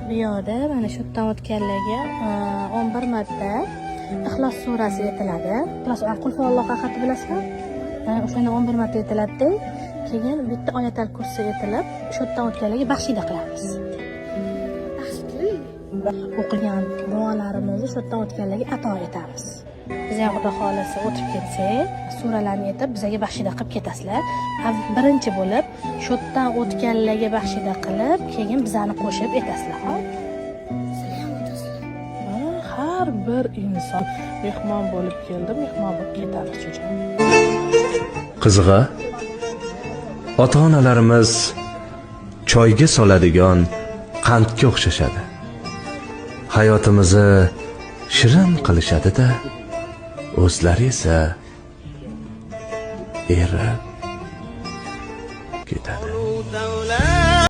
Bu yoqda mana shu yerdan o'tganlarga 11 marta Ixlos surasi aytiladi. Ixlos qul huvallohu ahad bilasizmi? O'shanda 11 marta aytiladi. Keyin bitta oyatal kursi aytilib, shu yerdan o'tganlarga baxshida qilamiz. O'qilgan duolarimizni shu yerdan o'tganlarga ato etamiz. Biz ham Xudo xolisa o'tib ketsak, suralarni aytib bizga baxshida qilib ketasizlar. Birinchi bo'lib shu yerdan o'tganlarga baxshida qilib, keyin bizani qo'shib aytasizlar, xo'p? Har bir inson mehmon bo'lib keldi, mehmon bo'lib ketadi cho'chqa. Qizg'a ota-onalarimiz choyga soladigan qandga o'xshashadi. Hayotimizni shirin qilishadi-da, o'zlari esa erib